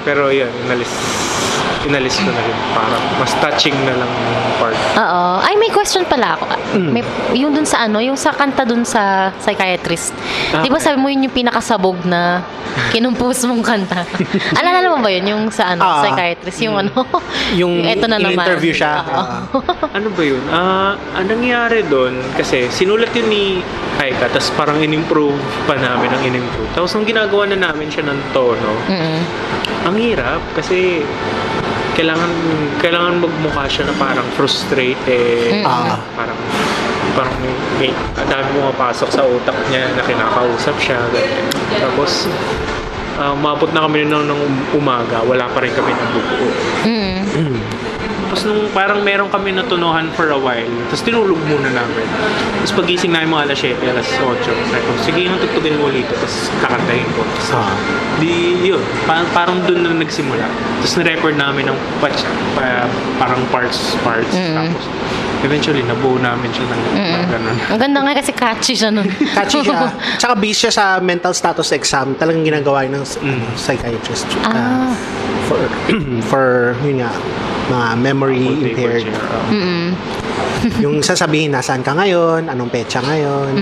Pero yun, inalis ko na rin. Parang mas touching na lang yung part. Oo. Ay, may question pala ako. May, yung dun sa yung sa kanta dun sa psychiatrist. Di ba sabi mo yun yung pinakasabog na kinumpos mong kanta? Alala mo ba yun? Yung sa psychiatrist? Yung yung eto na naman. in-interview siya. Ano ba yun? Ang nangyari doon, kasi sinulat yun ni Haika, tapos parang in-improve pa namin ang in-improve. Tapos nung ginagawa na namin siya ng tono, ang hirap kasi kailangan magmukha siya na parang frustrated. Parang may dami pumapasok sa utak niya na kinakausap siya. Tapos umabot na kami ng umaga, wala pa rin kami nabubuo. Tapos nung parang meron kami natunuhan for a while, tapos tinulog muna namin. Tapos pagising namin mga alas 7, alas 8, sabi ko, sige nga tutugin mo ulit, tapos kakantahin ko. So, yun, parang dun na nagsimula. Tapos na-record namin ng parang parts. Tapos eventually nabuo namin siya ng ganun. Ang ganda nga kasi catchy siya nun. Catchy siya. Tsaka based siya sa mental status exam, talagang ginagawa yun ng psychiatrist. For yun nga, mga memory impaired. Yung sasabihin, nasaan ka ngayon, anong petsa ngayon,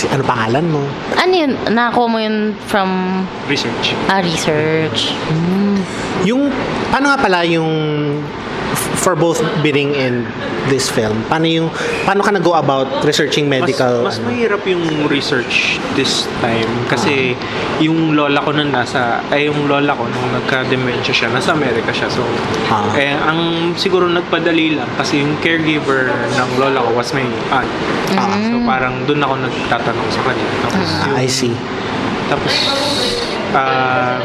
ano pangalan mo. Ano yun? Nakakuha mo yun from... Research. Research. Yung, paano nga pala yung for both bidding and this film, paano ka nag-go about researching medical? Mas mahirap yung research this time kasi yung lola ko nung nagka-dementia siya, nasa Amerika siya. So, ang siguro nagpadali lang kasi yung caregiver ng lola ko was my aunt. So, parang doon ako nagtatanong sa kanya. Tapos, I see. Tapos,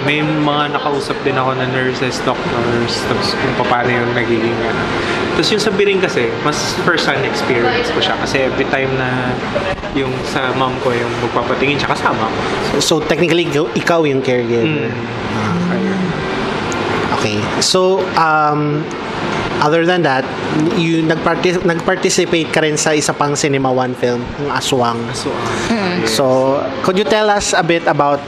may mga nakausap din ako na nurses, doctors, tapos kung paano yung nagiging Tapos yung sa biring kasi, mas first-hand experience ko siya kasi every time na yung sa mom ko yung magpapatingin siya, kasama ko. So technically, ikaw yung caregiver. Okay. So, other than that, you nag-participate ka rin sa isa pang Cinema One film, yung Aswang. So, could you tell us a bit about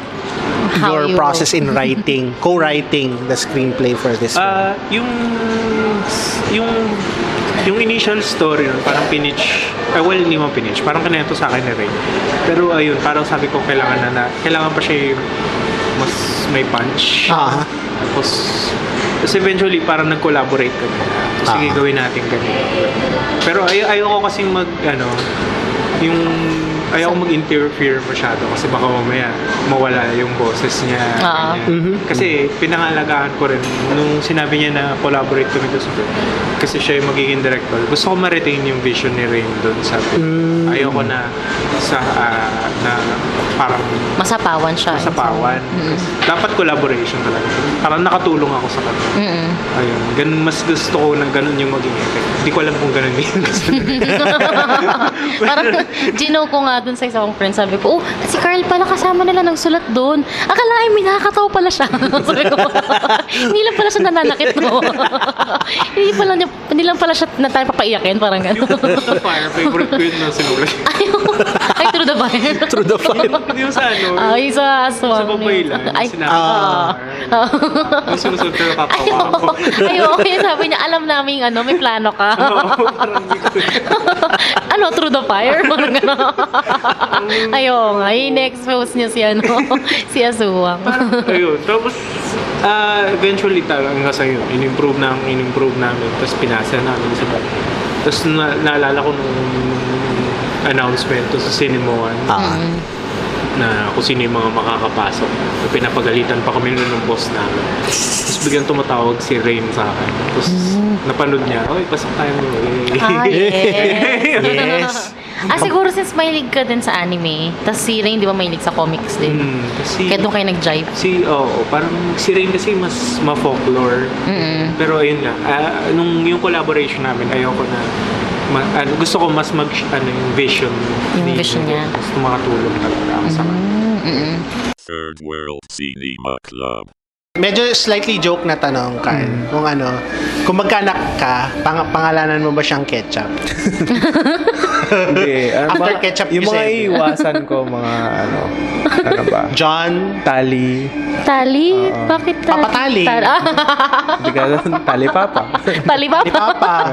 your process in writing, co-writing the screenplay for this film? Yung initial story, parang pinitch, hindi mo pinitch, parang kanento sa akin ni Ray. Pero ayun, parang sabi ko, kailangan pa siya mas may punch. Tapos eventually, parang nag-collaborate kami. Sige, gawin natin ganito. Pero ayoko kasing ayaw mag-interfere masyado kasi baka mamaya mawala yung boses niya. Kasi pinangalagaan ko rin nung sinabi niya na collaborate kami doon kasi siya yung magiging director. Gusto ko ma-retain yung vision ni Rain doon sa ayaw ko na parang masapawan siya. Dapat collaboration talaga. Parang nakatulong ako sa kanya. Ayun, ganun, mas gusto ko na ganun yung maging effect. Hindi ko alam kung ganun yung gusto. Parang ginaw ko nga dun sa isang friend, sabi ko, si Carl pala kasama nila nagsulat dun. Akala ay may nakakatawa pala siya. Sabi ko, hindi lang pala siya nananakit mo. hindi lang pala siya na tayo papaiyakin, parang gano'n. True the Fire, favorite ko yun na sinulat. Ay, True the Fire. Through the Fire. Yung sa Ay, sa Aswang. Sa babae lang. Ay, Yung sinusunod ko nakatawa ako. okay, sabi niya, alam namin may plano ka. Through the Fire? Parang gano'n. Ayaw nga, in-expose niya si Aswang. Ayun, tapos eventually talaga sa'yo, in-improve namin, tapos pinasa namin sa bago. Tapos naalala ko nung announcement to sa Cinema One na kung sino yung mga makakapasok. Pinapagalitan pa kami ng boss namin. Tapos biglang tumatawag si Rain sa akin. Tapos napanood niya, oy, pasok tayo mo. Yes. Siguro since mahilig ka din sa anime, tapos si Rain, di ba mahilig sa comics din? Kaya doon kayo nag-jive? Parang si Rain kasi mas ma-folklore. Pero ayun nga, yung collaboration namin, ayoko na, gusto ko mas yung vision. Yung vision niya. Gusto makatulong talaga ako sa kanya. Third World Cinema Club. Medyo slightly joke na tanong, Carl. Kung magkaanak ka, pangalanan mo ba siyang Ketchup? Hindi. After Ketchup, yung mga iiwasan ko, mga ano ba? John? Tali. Tali? Bakit tali? Papa Tali. Hindi ka tali papa. Tali Di Papa.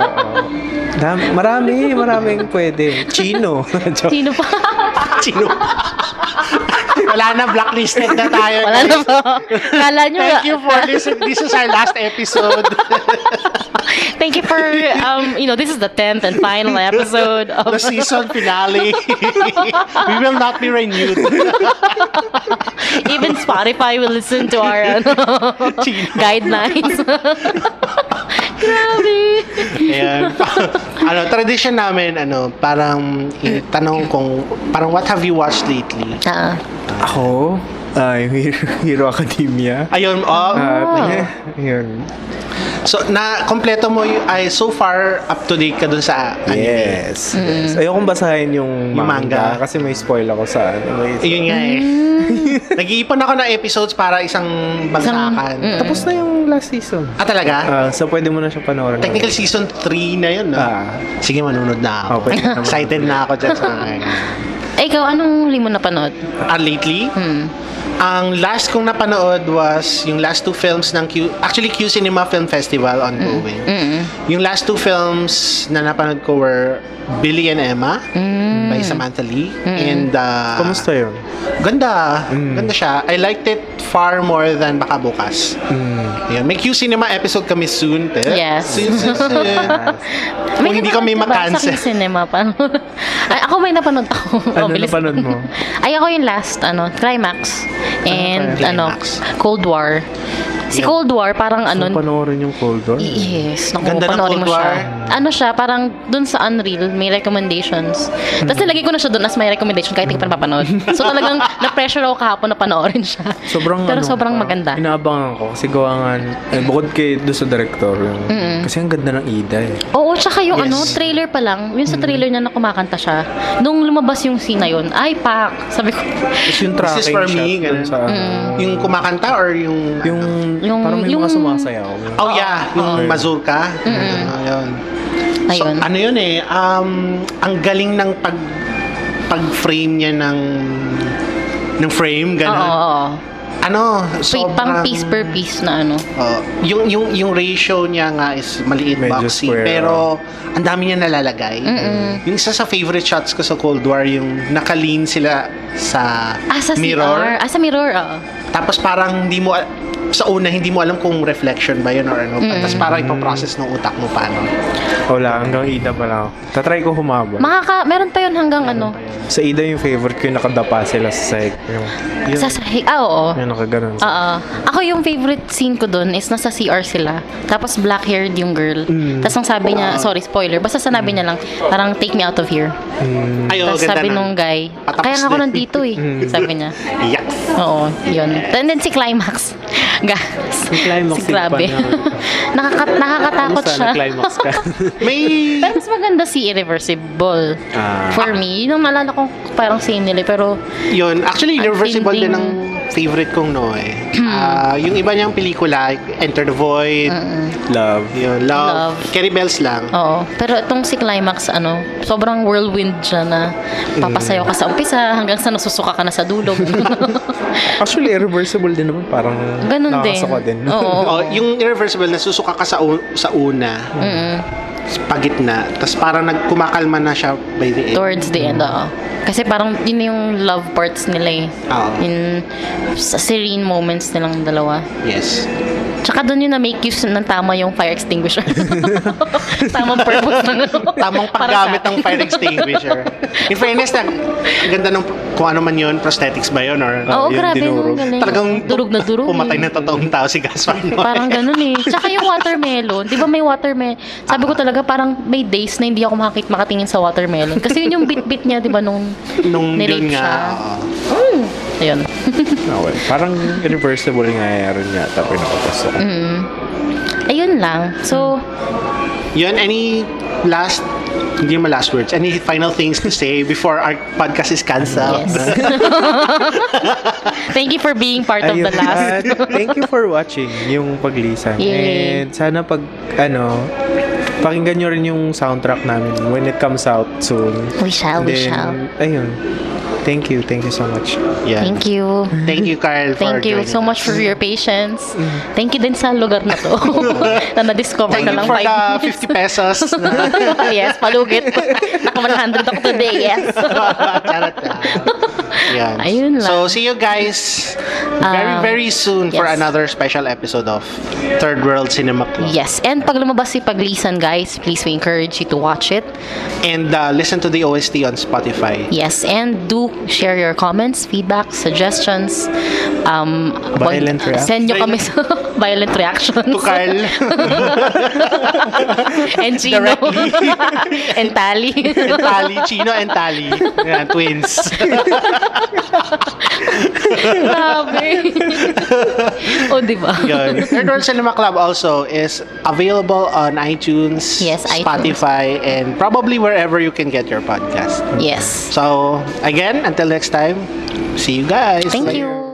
Maraming pwede. Chino. Sino pa? Sino? Wala na, blacklisted na tayo. Wala na po. Kala nyo. Thank you for listening. This is our last episode. Thank you for, this is the 10th and final episode of The season finale. We will not be renewed. Even Spotify will listen to our guidelines. Grabe. Ayan. Tradition namin, parang tanong kung, parang what have you watched lately? Ako? Yung Hero Academia. Ayun, Yun. So, kompleto mo ay so far up to date ka dun sa anime. Yes. Ayokong basahin yung manga. manga. Kasi may spoil ako sa Yun nga eh. Nag-iipon ako ng episodes para isang bagsakan. Tapos na yung last season. Talaga? So, pwede mo na siya panoorin. Technical season 3 na yun, no? Sige, manunod na ako. Okay. Excited na ako dyan sa akin. Ikaw, anong huli mo napanood? Lately, ang last kong napanood was yung last two films ng Q Cinema Film Festival ongoing. Yung last two films na napanood ko were Billy and Emma by Samantha Lee. And Kamusta yun? ganda. Ganda siya. I liked it far more than Baka Bukas. Yun. May Q Cinema episode kami soon. Yes. Soon. Kung hindi kami Sa makancel. cinema pa. Ay, ako may napanood ako. Ano bilis. napanood mo? Ay, ako yung last, Climax. And, Climax. Cold War. Si Cold War, parang So, panoorin yung Cold War? Yes. Naku, Ganda ng panoorin mo Cold siya. War. Ano siya, parang dun sa Unreal, may recommendations. Tapos nilagay ko na siya dun as may recommendation kahit hindi ko pa napapanood. So talagang na-pressure ako kahapon na panoorin siya. Pero sobrang maganda. Inaabangan ko kasi gawa nga, bukod kay doon sa director, kasi ang ganda ng Ida eh. Oo, tsaka yung Yes. trailer pa lang, yung sa trailer niya na kumakanta siya, nung lumabas yung scene na yun, ay, pak! Sabi ko, Tapos yung This is tracking for shot me, dun ganun. sa Yung kumakanta or yung... parang may mga sumasayaw. Oh yeah, yung mazurka. Ayun. So, Ayun. ano yun eh, ang galing ng pag-frame niya ng frame, oo, gano'n. oo. Pang piece per piece na yung ratio niya nga is maliit, Medyo boxy, square, pero ang dami niya nalalagay. Yung isa sa favorite shots ko sa Cold War, yung naka-lean sila sa Sa mirror. CR. Sa mirror, oo. Tapos parang sa una, hindi mo alam kung reflection ba yun or ano. Tapos parang ipaprocess ng utak mo paano. Wala, hanggang Ida pa lang. Tatry ko humaba. Meron pa yun hanggang Sa Ida yung favorite ko yung nakadapa sila sa sahig. Yung sa sahig. Oo. yung nakaganon. Oo. Ako yung favorite scene ko dun is nasa CR sila. Tapos black-haired yung girl. Tapos ang sabi niya, sorry, spoiler. Basta sinabi niya lang, parang take me out of here. Tapos sabi nung guy, Patapos kaya nga ako din. nandito eh. Sabi niya. Yes. Oo, yun. And then si Climax. Guys. Si Climax, grabe. Nakakatakot siya. Climax ka. May... Pero mas maganda si Irreversible. For me, yun ang naalala kong parang same nila. Pero, Yun, actually, Irreversible tinding- din ang favorite kong yung iba niyang pelikula, Enter the Void, Love. yun, Love. Carrie Bells lang. oo. Pero itong si Climax, sobrang whirlwind siya na papasayaw ka sa umpisa hanggang sa nasusuka ka na sa dulo. Actually, irreversible din naman. Parang Ganun din. nakakasuka din. Oh, yung Irreversible, nasusuka ka sa una, sa gitna, tapos parang kumakalma na siya by the end. Towards the end, oo. Kasi parang yun yung love parts nila eh. Oo. Yung sa serene moments nilang dalawa. Yes. Tsaka doon yung na-make use ng tama yung fire extinguisher. Tamang purpose ng Tamang paggamit ng fire extinguisher. In fairness, ang ganda ng kung ano man yun, prosthetics ba yun? Or, Oo, yun, grabe. dinurog. Nung galing. talagang durog na durog. pumatay eh. na totoong tao si Gaspar Noé. Parang ganun eh. Tsaka yung watermelon. Di ba may watermelon? Sabi ko talaga parang may days na hindi ako makatingin sa watermelon. Kasi yun yung bit-bit niya, di ba, nung Nung nirape yun siya. nga. Ayun. Okay. Parang irreversible nga rin yata pinakapasok. Ayun lang. So, Yun, any last, hindi naman last words, any final things to say before our podcast is canceled? yes. Thank you for being part of the Ayun. last. Thank you for watching yung paglisan. Yay. And sana pakinggan nyo rin yung soundtrack namin when it comes out soon. We shall, we Then, shall. Ayun. Thank you so much. Yeah. Thank you. Thank you, Carl, for Thank you joining so much us. for your patience. Thank you din sa lugar na to. na na-discover Thank na you lang for 5 the minutes. 50 pesos. Yes, palugit. Naka 100 ako today, yes. Charot lang. Yan. Ayun lang. So, see you guys very soon for yes. another special episode of Third World Cinema Club. Yes, and pag lumabas si Paglisan, guys, please we encourage you to watch it. And listen to the OST on Spotify. Yes, and do share your comments, feedback, suggestions. Violent reaction. Send nyo kami sa violent reactions. To Carl. And Chino. Directly. And Tali. And Tali. Chino and Tali. Yan, twins. Grabe. O, diba? Yun. Third World Cinema Club also is available on iTunes, Yes, iTunes. Spotify, and probably wherever you can get your podcast. Yes. So, again, until next time, see you guys. Thank Bye. you.